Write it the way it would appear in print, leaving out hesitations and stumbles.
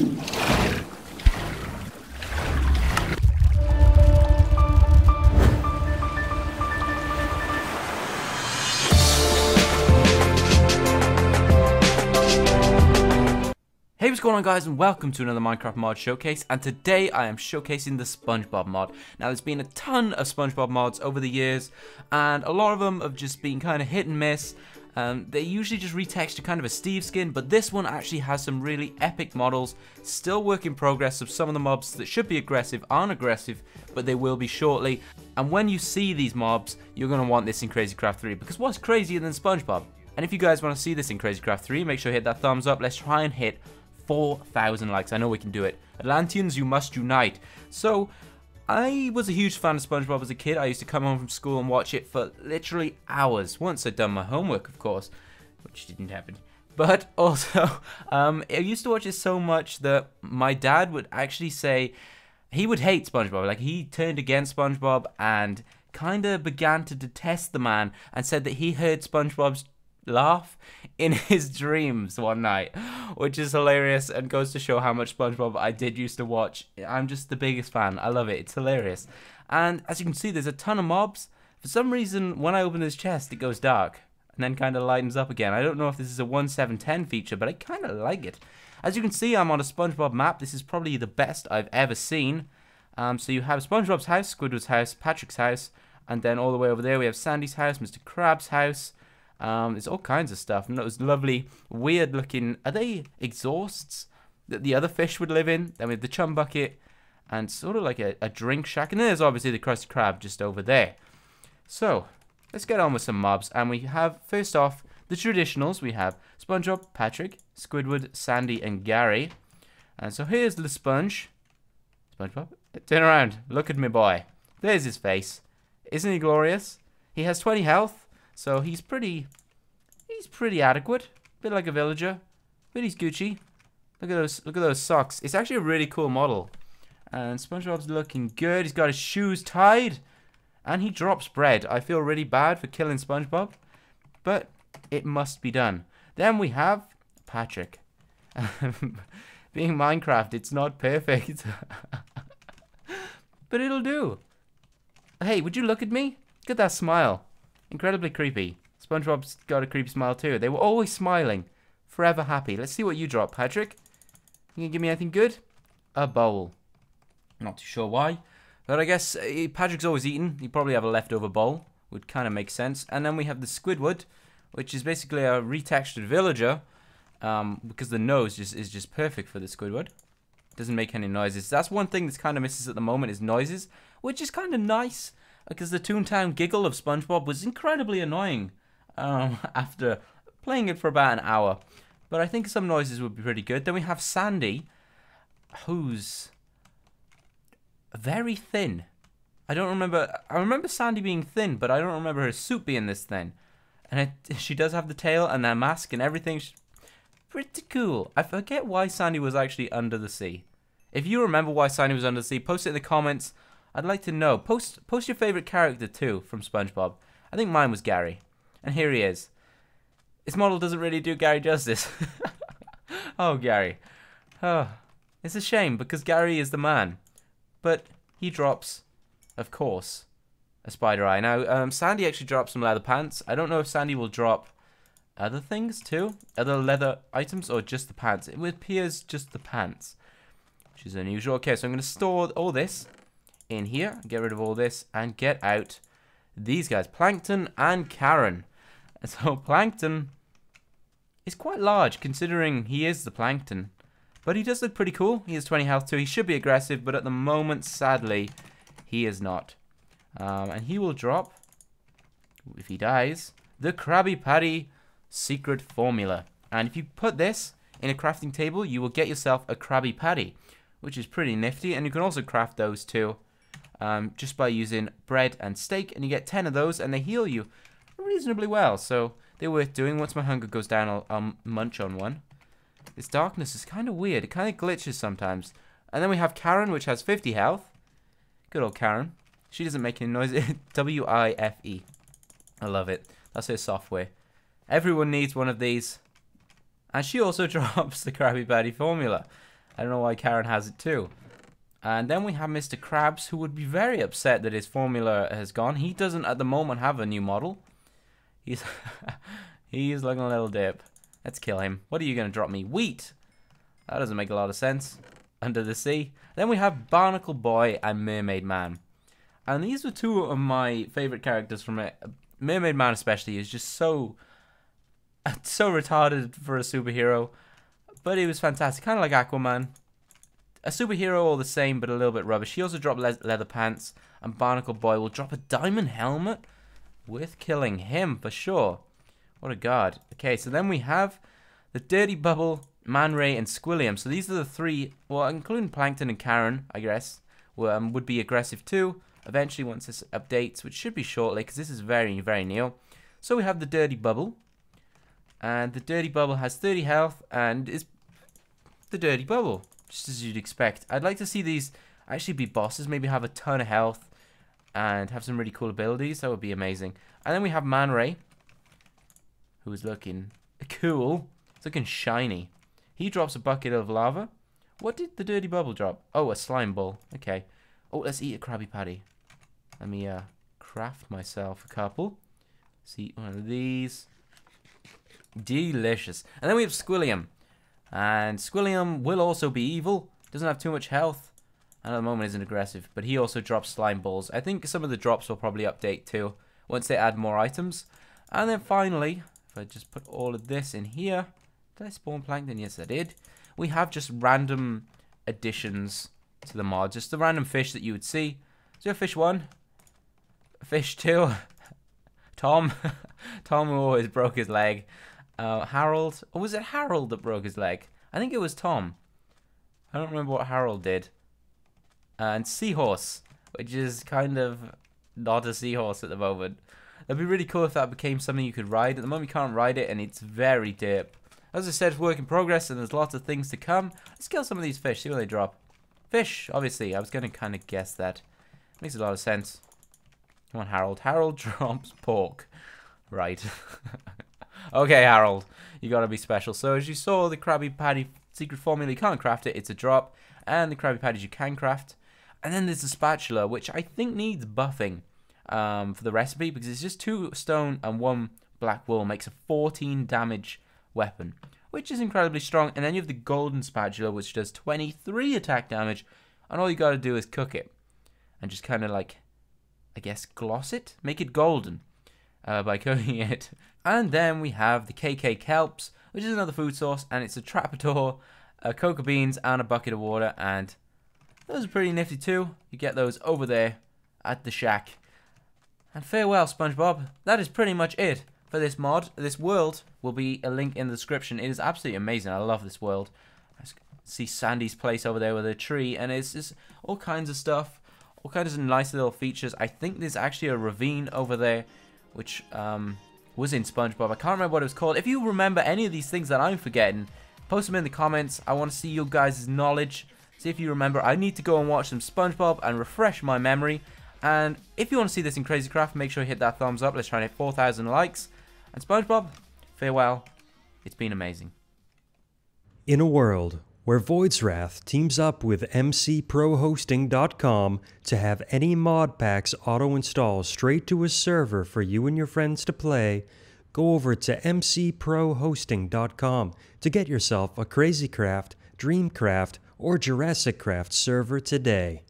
Hey, what's going on, guys, and welcome to another Minecraft mod showcase. And today I am showcasing the Spongebob mod. Now, there's been a ton of Spongebob mods over the years, and a lot of them have just been kind of hit and miss. They usually just retexture kind of a Steve skin, but this one actually has some really epic models. Still work in progress of some of the mobs that should be aggressive aren't aggressive, but they will be shortly. And when you see these mobs, you're going to want this in Crazycraft 3, because what's crazier than Spongebob? And if you guys want to see this in Crazycraft 3, make sure to hit that thumbs up. Let's try and hit 4,000 likes. I know we can do it. Atlanteans, you must unite. So, I was a huge fan of SpongeBob as a kid. I used to come home from school and watch it for literally hours. Once I'd done my homework, of course, which didn't happen. But also, I used to watch it so much that my dad would actually say he would hate SpongeBob. Like, he turned against SpongeBob and kind of began to detest the man and said that he heard SpongeBob's laugh in his dreams one night, which is hilarious and goes to show how much SpongeBob I did used to watch. I'm just the biggest fan. I love it. It's hilarious. And as you can see, there's a ton of mobs. For some reason, when I open this chest, it goes dark and then kind of lightens up again. I don't know if this is a 1.7.10 feature, but I kind of like it. As you can see, I'm on a SpongeBob map. This is probably the best I've ever seen. So you have SpongeBob's house, Squidward's house, Patrick's house, and then all the way over there we have Sandy's house, Mr. Krabs' house. There's all kinds of stuff, and those lovely, weird looking, are they exhausts that the other fish would live in? Then we have the chum bucket, and sort of like a drink shack, and there's obviously the Krusty Krab just over there. So, let's get on with some mobs, and we have, first off, the traditionals. We have SpongeBob, Patrick, Squidward, Sandy, and Gary. And so here's the sponge. SpongeBob, turn around, look at me boy. There's his face. Isn't he glorious? He has 20 health. So he's pretty adequate. Bit like a villager, but he's Gucci. Look at those socks. It's actually a really cool model. And SpongeBob's looking good. He's got his shoes tied, and he drops bread. I feel really bad for killing SpongeBob, but it must be done. Then we have Patrick. Being Minecraft, it's not perfect, but it'll do. Hey, would you look at me? Look at that smile. Incredibly creepy. SpongeBob's got a creepy smile too. They were always smiling. Forever happy. Let's see what you drop, Patrick. You can give me anything good? A bowl. Not too sure why. But I guess Patrick's always eating. He'd probably have a leftover bowl. Would kind of make sense. And then we have the Squidward, which is basically a retextured villager. Because the nose is just perfect for the Squidward. Doesn't make any noises. That's one thing that's kind of misses at the moment is noises. Which is kind of nice. Because the Toontown giggle of SpongeBob was incredibly annoying after playing it for about an hour. But I think some noises would be pretty good. Then we have Sandy, who's very thin. I remember Sandy being thin, but I don't remember her suit being this thin. And she does have the tail and that mask and everything. She's pretty cool. I forget why Sandy was actually under the sea. If you remember why Sandy was under the sea, post it in the comments. I'd like to know. Post your favorite character too from SpongeBob. I think mine was Gary. And here he is. This model doesn't really do Gary justice. Oh, Gary. Oh, it's a shame because Gary is the man. But he drops, of course, a spider eye. Now, Sandy actually drops some leather pants. I don't know if Sandy will drop other things too. Other leather items or just the pants. It appears just the pants, which is unusual. Okay, so I'm going to store all this in here, get rid of all this, and get out these guys, Plankton and Karen. So Plankton is quite large considering he is the Plankton, but he does look pretty cool. He has 20 health too. He should be aggressive, but at the moment, sadly, he is not. And he will drop, if he dies, the Krabby Patty secret formula. And if you put this in a crafting table, you will get yourself a Krabby Patty, which is pretty nifty. And you can also craft those too. Just by using bread and steak, and you get 10 of those, and they heal you reasonably well, so they're worth doing. Once my hunger goes down, I'll munch on one. This darkness is kind of weird. It kind of glitches sometimes. And then we have Karen, which has 50 health. Good old Karen. She doesn't make any noise. W-I-F-E. I love it. That's her software. Everyone needs one of these. And she also drops the Krabby Patty formula. I don't know why Karen has it too. And then we have Mr. Krabs, who would be very upset that his formula has gone. He doesn't at the moment have a new model. He's he's looking a little dip. Let's kill him. What are you going to drop me? Wheat. That doesn't make a lot of sense. Under the sea. Then we have Barnacle Boy and Mermaid Man. And these were two of my favorite characters from it. Mermaid Man especially is just so retarded for a superhero. But he was fantastic. Kind of like Aquaman. A superhero all the same, but a little bit rubbish. He also dropped leather pants. And Barnacle Boy will drop a diamond helmet. Worth killing him for sure. What a god. Okay, so then we have the Dirty Bubble, Man Ray, and Squilliam. So these are the three, well, including Plankton and Karen, I guess, would be aggressive too. Eventually, once this updates, which should be shortly, because this is very, very new. So we have the Dirty Bubble. And the Dirty Bubble has 30 health and is the Dirty Bubble, just as you'd expect. I'd like to see these actually be bosses, maybe have a ton of health and have some really cool abilities. That would be amazing. And then we have Man Ray, who is looking cool. It's looking shiny. He drops a bucket of lava. What did the Dirty Bubble drop? Oh, a slime ball. Okay. Oh, let's eat a Krabby Patty. Let me craft myself a couple. Let's eat one of these. Delicious. And then we have Squilliam. And Squilliam will also be evil. Doesn't have too much health. And at the moment isn't aggressive. But he also drops slime balls. I think some of the drops will probably update too. Once they add more items. And then finally, if I just put all of this in here. Did I spawn Plankton? Yes, I did. We have just random additions to the mod. Just the random fish that you would see. So you have fish 1. Fish 2. Tom. Tom who always broke his leg. Harold. Or was it Harold that broke his leg? I think it was Tom. I don't remember what Harold did. And Seahorse, which is kind of not a seahorse at the moment. That'd be really cool if that became something you could ride. At the moment you can't ride it and it's very dip. As I said, it's work in progress and there's lots of things to come. Let's kill some of these fish, see what they drop. Fish, obviously. I was going to kind of guess that. Makes a lot of sense. Come on, Harold. Harold drops pork. Right. Okay, Harold. You gotta be special. So as you saw, the Krabby Patty secret formula, you can't craft it. It's a drop. And the Krabby Patties you can craft. And then there's the spatula, which I think needs buffing for the recipe. Because it's just 2 stone and 1 black wool. Makes a 14 damage weapon. Which is incredibly strong. And then you have the golden spatula, which does 23 attack damage. And all you gotta do is cook it. And just kind of like, I guess, gloss it? Make it golden by cooking it. And then we have the KK Kelps, which is another food source. And it's a trapdoor, cocoa beans, and a bucket of water. And those are pretty nifty too. You get those over there at the shack. And farewell, SpongeBob. That is pretty much it for this mod. This world will be a link in the description. It is absolutely amazing. I love this world. I see Sandy's place over there with a tree. And it's just all kinds of stuff. All kinds of nice little features. I think there's actually a ravine over there, which was in SpongeBob. I can't remember what it was called. If you remember any of these things that I'm forgetting, post them in the comments. I want to see your guys' knowledge. See if you remember. I need to go and watch some SpongeBob and refresh my memory. And if you want to see this in Crazy Craft, make sure you hit that thumbs up. Let's try and hit 4,000 likes. And SpongeBob, farewell. It's been amazing. In a world where Void's Wrath teams up with mcprohosting.com to have any mod packs auto-install straight to a server for you and your friends to play, go over to mcprohosting.com to get yourself a Crazy Craft, Dreamcraft, or Jurassic Craft server today.